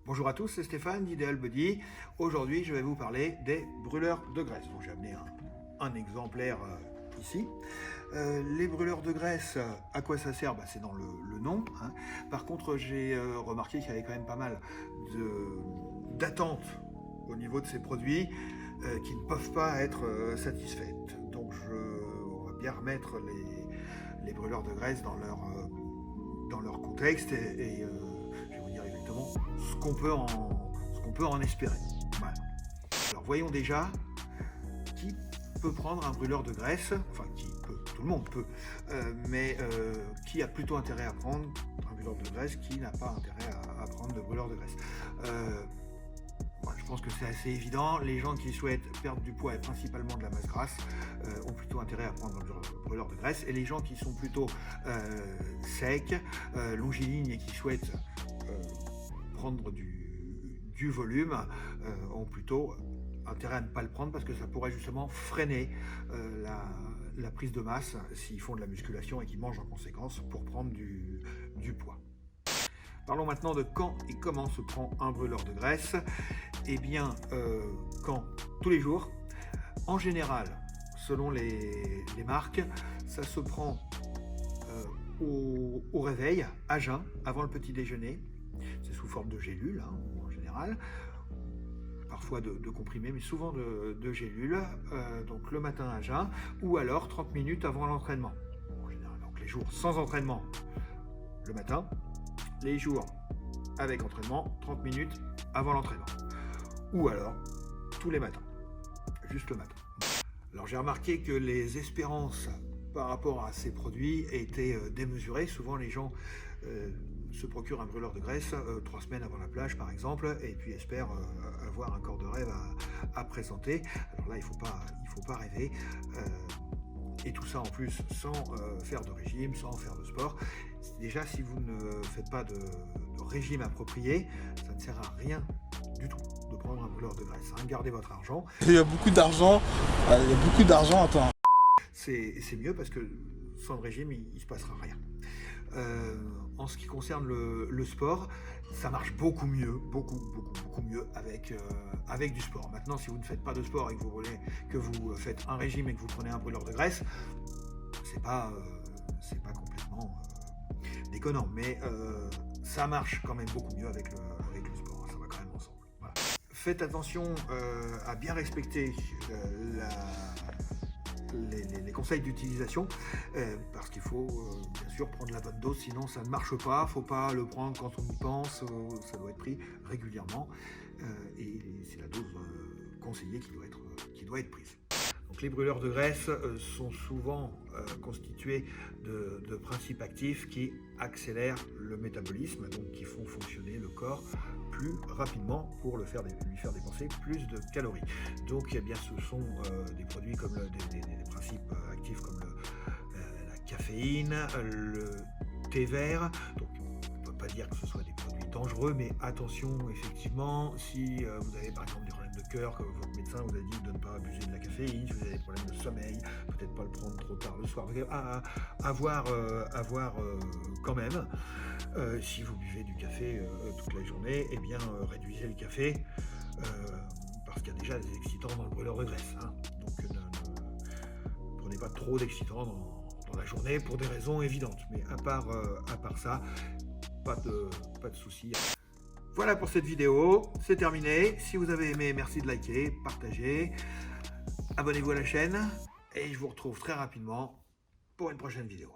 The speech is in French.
Bonjour à tous, c'est Stéphane d'Ideal Body. Aujourd'hui, je vais vous parler des brûleurs de graisse. Donc, j'ai amené un exemplaire ici. Les brûleurs de graisse, à quoi ça sert? C'est dans le nom. Par contre, j'ai remarqué qu'il y avait quand même pas mal d'attentes au niveau de ces produits qui ne peuvent pas être satisfaites. Donc, on va bien remettre les brûleurs de graisse dans leur contexte et je vais vous dire exactement ce qu'on peut en espérer. Voilà. Alors voyons déjà qui peut prendre un brûleur de graisse, enfin tout le monde peut, mais qui a plutôt intérêt à prendre un brûleur de graisse, qui n'a pas intérêt à prendre de brûleur de graisse. Je pense que c'est assez évident. Les gens qui souhaitent perdre du poids et principalement de la masse grasse ont plutôt intérêt à prendre un brûleur de graisse, et les gens qui sont plutôt secs, longilignes et qui souhaitent prendre du volume ont plutôt intérêt à ne pas le prendre, parce que ça pourrait justement freiner la prise de masse s'ils font de la musculation et qu'ils mangent en conséquence pour prendre du poids. Parlons maintenant de quand et comment se prend un brûleur de graisse. Eh bien, quand? Tous les jours. En général, selon les marques, ça se prend au réveil, à jeun, avant le petit déjeuner. C'est sous forme de gélules, en général. Parfois de comprimés, mais souvent de gélules. Donc le matin à jeun, ou alors 30 minutes avant l'entraînement. En général, donc les jours sans entraînement, le matin. Les jours avec entraînement, 30 minutes avant l'entraînement. Ou alors, tous les matins, juste le matin. Alors j'ai remarqué que les espérances par rapport à ces produits étaient démesurées. Souvent les gens se procurent un brûleur de graisse 3 semaines avant la plage par exemple, et puis espèrent avoir un corps de rêve à présenter. Alors là, il faut pas rêver. Et tout ça en plus sans faire de régime, sans faire de sport. Déjà, si vous ne faites pas de régime approprié, ça ne sert à rien du tout de prendre un brûleur de graisse. Gardez votre argent. Il y a beaucoup d'argent, attends. C'est mieux parce que sans le régime, il ne se passera rien. En ce qui concerne le sport, ça marche beaucoup mieux, beaucoup mieux avec du sport. Maintenant, si vous ne faites pas de sport et que vous faites un régime et que vous prenez un brûleur de graisse, c'est pas complètement déconnant, mais ça marche quand même beaucoup mieux avec le sport. Ça va quand même ensemble. Voilà. Faites attention à bien respecter les conseils d'utilisation, parce qu'il faut bien sûr prendre la bonne dose, sinon ça ne marche pas. Il ne faut pas le prendre quand on y pense, ça doit être pris régulièrement, et c'est la dose conseillée qui doit être prise. Donc les brûleurs de graisse sont souvent constitués de principes actifs qui accélèrent le métabolisme, donc qui font fonctionner le corps plus rapidement pour lui faire dépenser plus de calories. Donc eh bien, ce sont des produits comme des principes actifs comme la caféine, le thé vert. Donc on ne peut pas dire que ce soit des produits dangereux, mais attention effectivement, si vous avez par exemple des problèmes de cœur, que votre médecin vous a dit de ne pas abuser de la caféine, si vous avez des problèmes de sommeil, peut-être pas le prendre trop tard le soir, à voir quand même. Si vous buvez du café toute la journée, eh bien réduisez le café, parce qu'il y a déjà des excitants dans le brûleur de graisse. Donc ne prenez pas trop d'excitants dans la journée pour des raisons évidentes. Mais à part ça, pas de soucis. Voilà pour cette vidéo, c'est terminé. Si vous avez aimé, merci de liker, partager, abonnez-vous à la chaîne, et je vous retrouve très rapidement pour une prochaine vidéo.